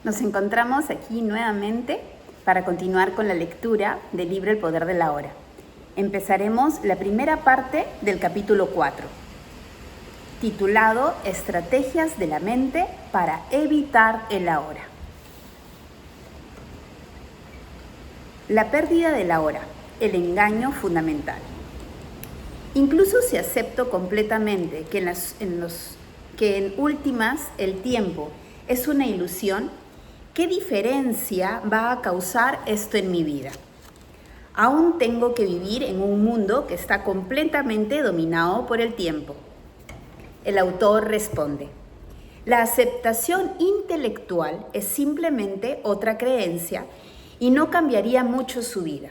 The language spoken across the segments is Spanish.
Nos encontramos aquí nuevamente para continuar con la lectura del libro El Poder de la Hora. Empezaremos la primera parte del capítulo 4, titulado Estrategias de la mente para evitar el ahora. La pérdida de la hora, el engaño fundamental. Incluso si acepto completamente que en últimas el tiempo es una ilusión, ¿qué diferencia va a causar esto en mi vida? Aún tengo que vivir en un mundo que está completamente dominado por el tiempo. El autor responde: la aceptación intelectual es simplemente otra creencia y no cambiaría mucho su vida.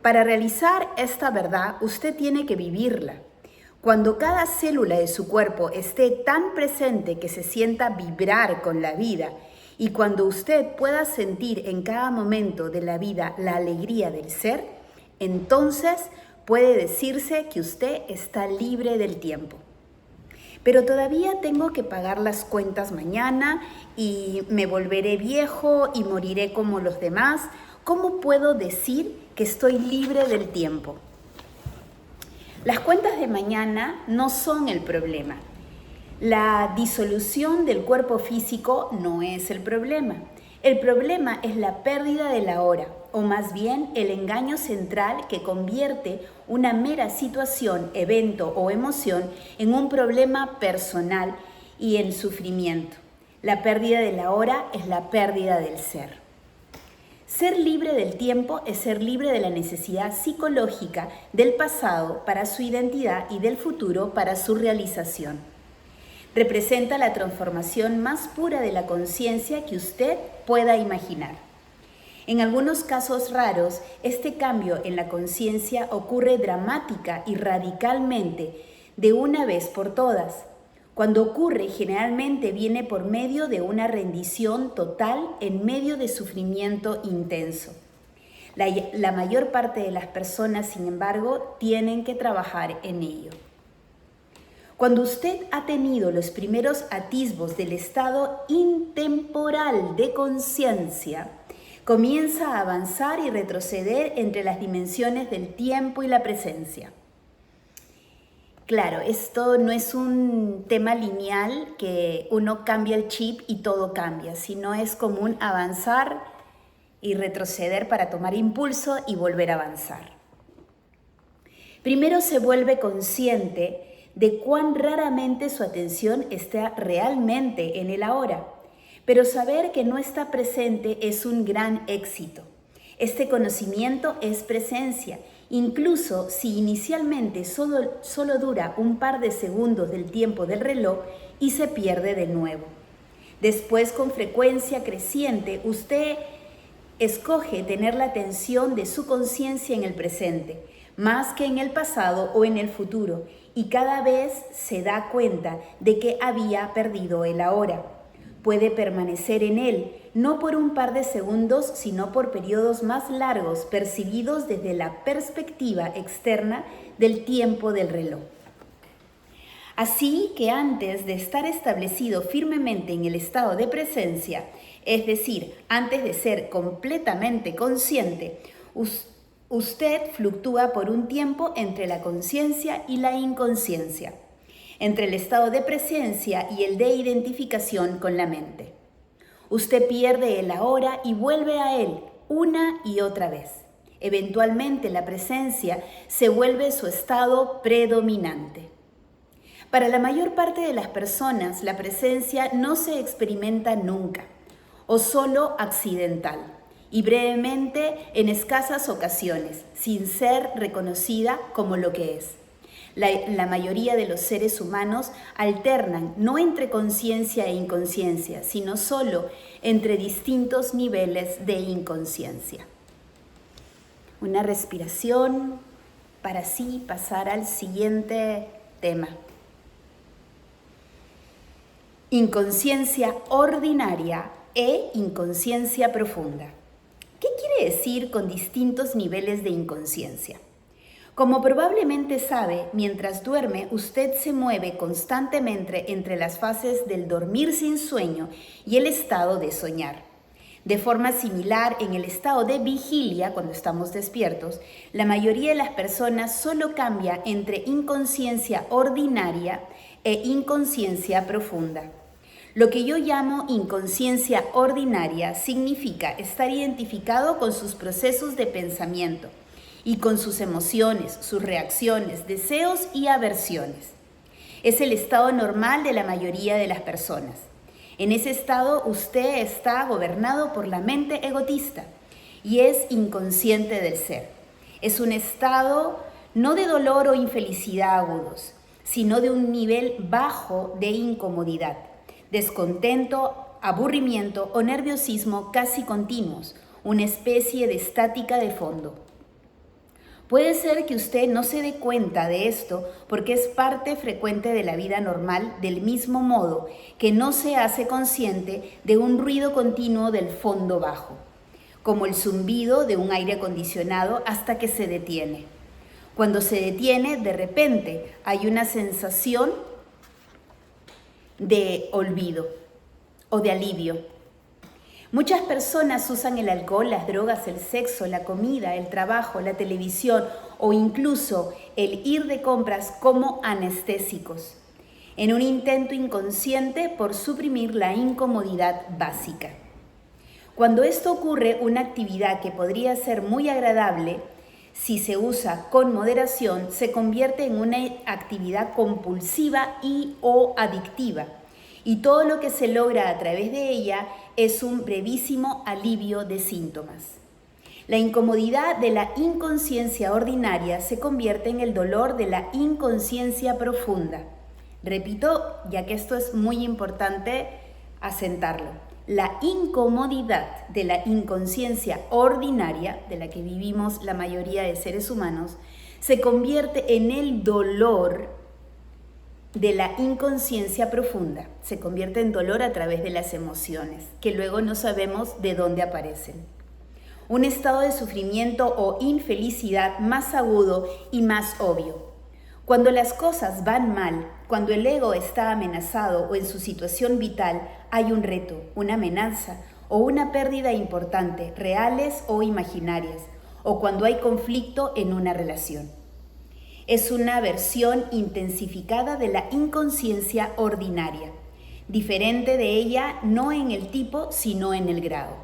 Para realizar esta verdad, usted tiene que vivirla. Cuando cada célula de su cuerpo esté tan presente que se sienta vibrar con la vida, y cuando usted pueda sentir en cada momento de la vida la alegría del ser, entonces puede decirse que usted está libre del tiempo. Pero todavía tengo que pagar las cuentas mañana y me volveré viejo y moriré como los demás. ¿Cómo puedo decir que estoy libre del tiempo? Las cuentas de mañana no son el problema. La disolución del cuerpo físico no es el problema. El problema es la pérdida de la hora, o más bien el engaño central que convierte una mera situación, evento o emoción en un problema personal y en sufrimiento. La pérdida de la hora es la pérdida del ser. Ser libre del tiempo es ser libre de la necesidad psicológica del pasado para su identidad y del futuro para su realización. Representa la transformación más pura de la conciencia que usted pueda imaginar. En algunos casos raros, este cambio en la conciencia ocurre dramática y radicalmente, de una vez por todas. Cuando ocurre, generalmente viene por medio de una rendición total en medio de sufrimiento intenso. La mayor parte de las personas, sin embargo, tienen que trabajar en ello. Cuando usted ha tenido los primeros atisbos del estado intemporal de conciencia, comienza a avanzar y retroceder entre las dimensiones del tiempo y la presencia. Claro, esto no es un tema lineal que uno cambia el chip y todo cambia, sino es como un avanzar y retroceder para tomar impulso y volver a avanzar. Primero se vuelve consciente de cuán raramente su atención está realmente en el ahora, pero saber que no está presente es un gran éxito. Este conocimiento es presencia, incluso si inicialmente solo dura un par de segundos del tiempo del reloj y se pierde de nuevo. Después, con frecuencia creciente, usted escoge tener la atención de su conciencia en el presente, más que en el pasado o en el futuro, y cada vez se da cuenta de que había perdido el ahora. Puede permanecer en él, no por un par de segundos, sino por periodos más largos, percibidos desde la perspectiva externa del tiempo del reloj. Así que antes de estar establecido firmemente en el estado de presencia, es decir, antes de ser completamente consciente, usted fluctúa por un tiempo entre la conciencia y la inconsciencia, entre el estado de presencia y el de identificación con la mente. Usted pierde el ahora y vuelve a él una y otra vez. Eventualmente la presencia se vuelve su estado predominante. Para la mayor parte de las personas, la presencia no se experimenta nunca, o solo accidental, y brevemente en escasas ocasiones, sin ser reconocida como lo que es. La mayoría de los seres humanos alternan no entre conciencia e inconsciencia, sino solo entre distintos niveles de inconsciencia. Una respiración para así pasar al siguiente tema. Inconsciencia ordinaria e inconsciencia profunda. ¿Qué quiere decir con distintos niveles de inconsciencia? Como probablemente sabe, mientras duerme, usted se mueve constantemente entre las fases del dormir sin sueño y el estado de soñar. De forma similar, en el estado de vigilia, cuando estamos despiertos, la mayoría de las personas solo cambia entre inconsciencia ordinaria e inconsciencia profunda. Lo que yo llamo inconsciencia ordinaria significa estar identificado con sus procesos de pensamiento y con sus emociones, sus reacciones, deseos y aversiones. Es el estado normal de la mayoría de las personas. En ese estado usted está gobernado por la mente egotista y es inconsciente del ser. Es un estado no de dolor o infelicidad agudos, sino de un nivel bajo de incomodidad, descontento, aburrimiento o nerviosismo casi continuos, una especie de estática de fondo. Puede ser que usted no se dé cuenta de esto porque es parte frecuente de la vida normal, del mismo modo que no se hace consciente de un ruido continuo del fondo bajo, como el zumbido de un aire acondicionado hasta que se detiene. Cuando se detiene, de repente hay una sensación de olvido o de alivio. Muchas personas usan el alcohol, las drogas, el sexo, la comida, el trabajo, la televisión o incluso el ir de compras como anestésicos, en un intento inconsciente por suprimir la incomodidad básica. Cuando esto ocurre, una actividad que podría ser muy agradable, si se usa con moderación, se convierte en una actividad compulsiva o adictiva. Y todo lo que se logra a través de ella es un brevísimo alivio de síntomas. La incomodidad de la inconsciencia ordinaria se convierte en el dolor de la inconsciencia profunda. Repito, ya que esto es muy importante asentarlo. La incomodidad de la inconsciencia ordinaria, de la que vivimos la mayoría de seres humanos, se convierte en el dolor de la inconsciencia profunda. Se convierte en dolor a través de las emociones, que luego no sabemos de dónde aparecen. Un estado de sufrimiento o infelicidad más agudo y más obvio. Cuando las cosas van mal, cuando el ego está amenazado o en su situación vital, hay un reto, una amenaza o una pérdida importante, reales o imaginarias, o cuando hay conflicto en una relación. Es una versión intensificada de la inconsciencia ordinaria, diferente de ella no en el tipo, sino en el grado.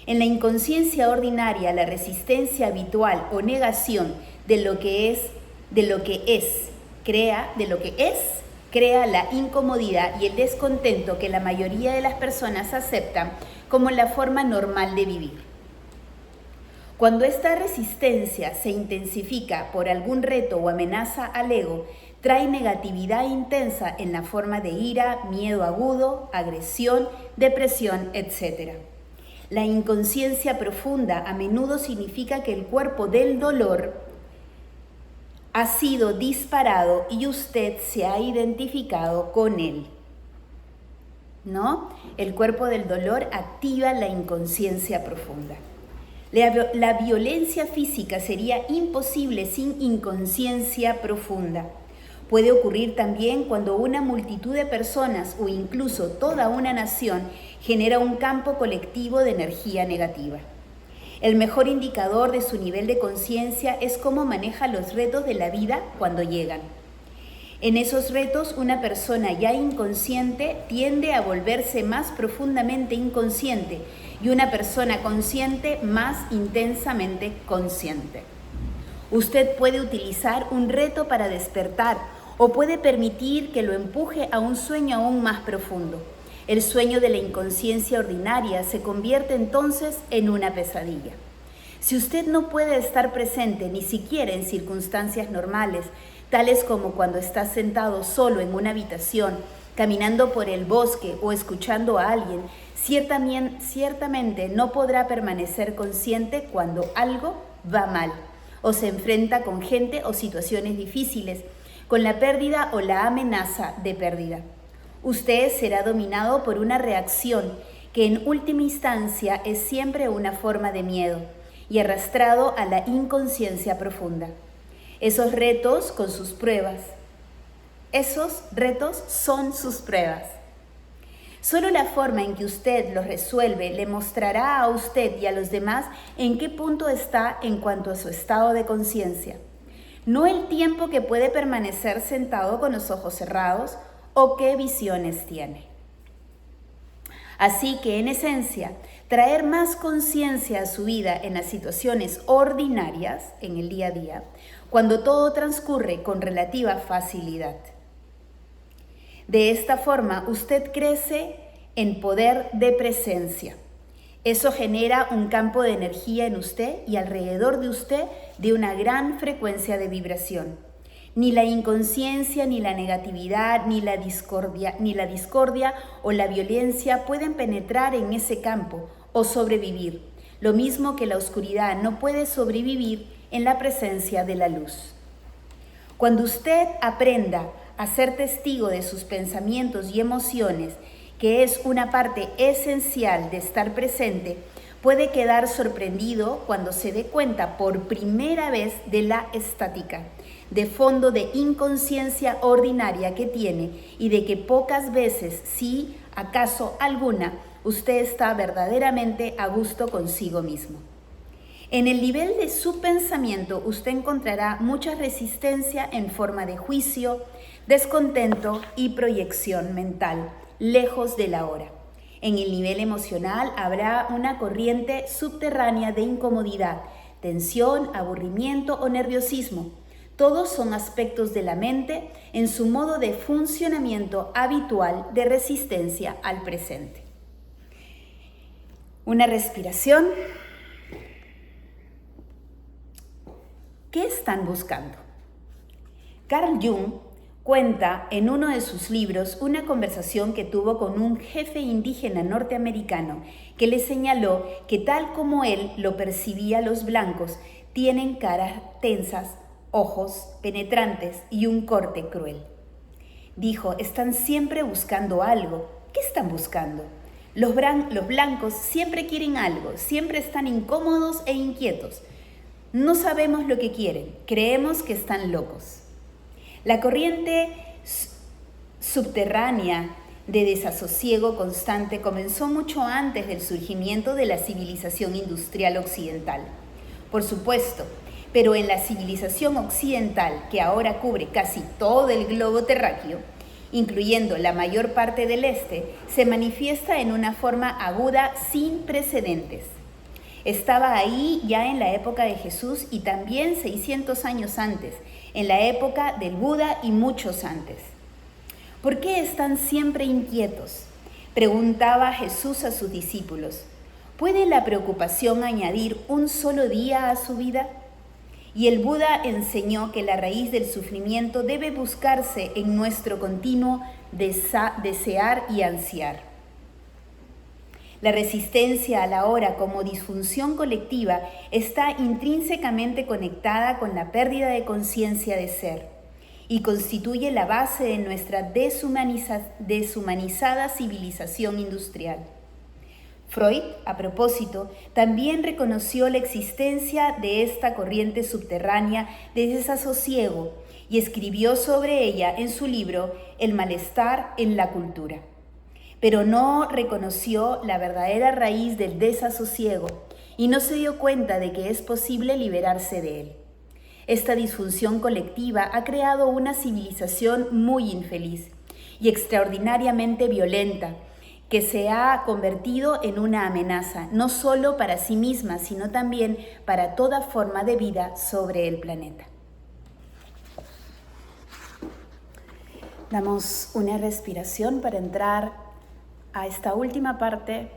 En la inconsciencia ordinaria, la resistencia habitual o negación de lo que es, crea la incomodidad y el descontento que la mayoría de las personas aceptan como la forma normal de vivir. Cuando esta resistencia se intensifica por algún reto o amenaza al ego, trae negatividad intensa en la forma de ira, miedo agudo, agresión, depresión, etc. La inconsciencia profunda a menudo significa que el cuerpo del dolor ha sido disparado y usted se ha identificado con él. ¿No? El cuerpo del dolor activa la inconsciencia profunda. La violencia física sería imposible sin inconsciencia profunda. Puede ocurrir también cuando una multitud de personas o incluso toda una nación genera un campo colectivo de energía negativa. El mejor indicador de su nivel de conciencia es cómo maneja los retos de la vida cuando llegan. En esos retos, una persona ya inconsciente tiende a volverse más profundamente inconsciente y una persona consciente más intensamente consciente. Usted puede utilizar un reto para despertar o puede permitir que lo empuje a un sueño aún más profundo. El sueño de la inconsciencia ordinaria se convierte entonces en una pesadilla. Si usted no puede estar presente ni siquiera en circunstancias normales, tales como cuando está sentado solo en una habitación, caminando por el bosque o escuchando a alguien, ciertamente no podrá permanecer consciente cuando algo va mal o se enfrenta con gente o situaciones difíciles, con la pérdida o la amenaza de pérdida. Usted será dominado por una reacción que en última instancia es siempre una forma de miedo y arrastrado a la inconsciencia profunda. Esos retos con sus pruebas. Esos retos son sus pruebas. Solo la forma en que usted los resuelve le mostrará a usted y a los demás en qué punto está en cuanto a su estado de conciencia. No el tiempo que puede permanecer sentado con los ojos cerrados o qué visiones tiene. Así que, en esencia, traer más conciencia a su vida en las situaciones ordinarias, en el día a día, cuando todo transcurre con relativa facilidad. De esta forma, usted crece en poder de presencia. Eso genera un campo de energía en usted y alrededor de usted de una gran frecuencia de vibración. Ni la inconsciencia, ni la negatividad, ni la discordia o la violencia pueden penetrar en ese campo o sobrevivir. Lo mismo que la oscuridad no puede sobrevivir en la presencia de la luz. Cuando usted aprenda a ser testigo de sus pensamientos y emociones, que es una parte esencial de estar presente, puede quedar sorprendido cuando se dé cuenta por primera vez de la estática, de fondo de inconsciencia ordinaria que tiene y de que pocas veces, si acaso alguna, usted está verdaderamente a gusto consigo mismo. En el nivel de su pensamiento usted encontrará mucha resistencia en forma de juicio, descontento y proyección mental, lejos de la hora. En el nivel emocional habrá una corriente subterránea de incomodidad, tensión, aburrimiento o nerviosismo. Todos son aspectos de la mente en su modo de funcionamiento habitual de resistencia al presente. Una respiración. ¿Qué están buscando? Carl Jung cuenta en uno de sus libros una conversación que tuvo con un jefe indígena norteamericano que le señaló que tal como él lo percibía, los blancos tienen caras tensas, ojos penetrantes y un corte cruel. Dijo, están siempre buscando algo. ¿Qué están buscando? Los blancos siempre quieren algo, siempre están incómodos e inquietos. No sabemos lo que quieren, creemos que están locos. La corriente subterránea de desasosiego constante comenzó mucho antes del surgimiento de la civilización industrial occidental. Por supuesto, pero en la civilización occidental, que ahora cubre casi todo el globo terráqueo, incluyendo la mayor parte del este, se manifiesta en una forma aguda sin precedentes. Estaba ahí ya en la época de Jesús y también 600 años antes, en la época del Buda y muchos antes. ¿Por qué están siempre inquietos?, preguntaba Jesús a sus discípulos. ¿Puede la preocupación añadir un solo día a su vida? Y el Buda enseñó que la raíz del sufrimiento debe buscarse en nuestro continuo desear y ansiar. La resistencia a la hora como disfunción colectiva está intrínsecamente conectada con la pérdida de conciencia de ser y constituye la base de nuestra deshumanizada civilización industrial. Freud, a propósito, también reconoció la existencia de esta corriente subterránea de desasosiego y escribió sobre ella en su libro El malestar en la cultura. Pero no reconoció la verdadera raíz del desasosiego y no se dio cuenta de que es posible liberarse de él. Esta disfunción colectiva ha creado una civilización muy infeliz y extraordinariamente violenta, que se ha convertido en una amenaza, no solo para sí misma, sino también para toda forma de vida sobre el planeta. Damos una respiración para entrar a esta última parte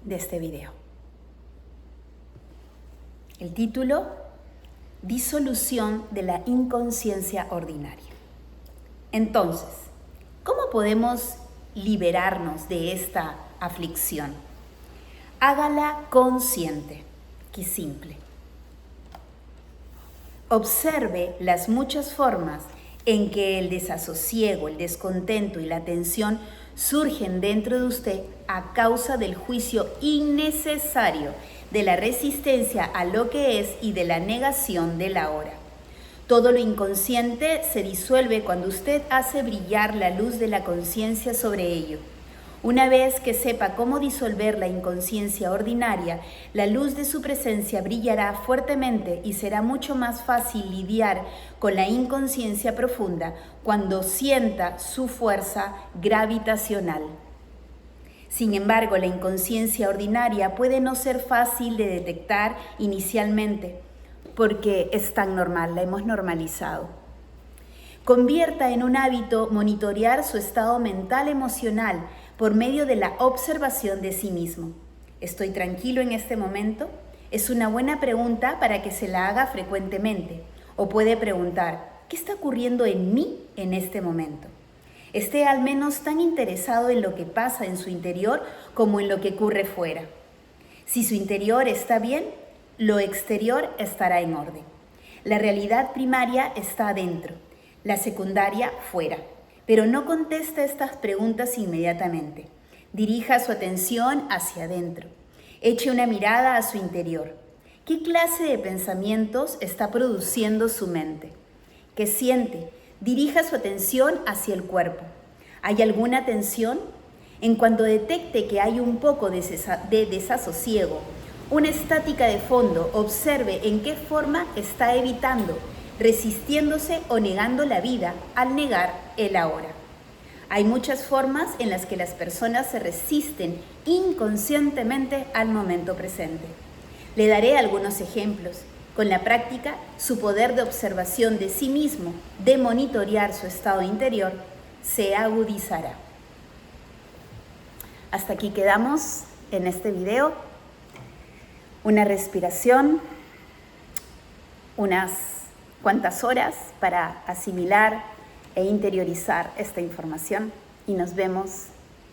de este video. El título: Disolución de la inconsciencia ordinaria. Entonces, ¿cómo podemos liberarnos de esta aflicción? Hágala consciente. Qué simple. Observe las muchas formas en que el desasosiego, el descontento y la tensión surgen dentro de usted a causa del juicio innecesario, de la resistencia a lo que es y de la negación de la hora. Todo lo inconsciente se disuelve cuando usted hace brillar la luz de la conciencia sobre ello. Una vez que sepa cómo disolver la inconsciencia ordinaria, la luz de su presencia brillará fuertemente y será mucho más fácil lidiar con la inconsciencia profunda cuando sienta su fuerza gravitacional. Sin embargo, la inconsciencia ordinaria puede no ser fácil de detectar inicialmente, porque es tan normal, la hemos normalizado. Convierta en un hábito monitorear su estado mental emocional por medio de la observación de sí mismo. ¿Estoy tranquilo en este momento? Es una buena pregunta para que se la haga frecuentemente. O puede preguntar, ¿qué está ocurriendo en mí en este momento? Esté al menos tan interesado en lo que pasa en su interior como en lo que ocurre fuera. Si su interior está bien, lo exterior estará en orden. La realidad primaria está adentro, la secundaria fuera. Pero no conteste estas preguntas inmediatamente. Dirija su atención hacia adentro. Eche una mirada a su interior. ¿Qué clase de pensamientos está produciendo su mente? ¿Qué siente? Dirija su atención hacia el cuerpo. ¿Hay alguna tensión? En cuanto detecte que hay un poco de desasosiego, una estática de fondo, observe en qué forma está evitando, resistiéndose o negando la vida al negar el ahora. Hay muchas formas en las que las personas se resisten inconscientemente al momento presente. Le daré algunos ejemplos. Con la práctica, su poder de observación de sí mismo, de monitorear su estado interior, se agudizará. Hasta aquí quedamos en este video. Una respiración, unas cuantas horas para asimilar e interiorizar esta información y nos vemos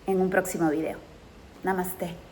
en un próximo video. Namaste.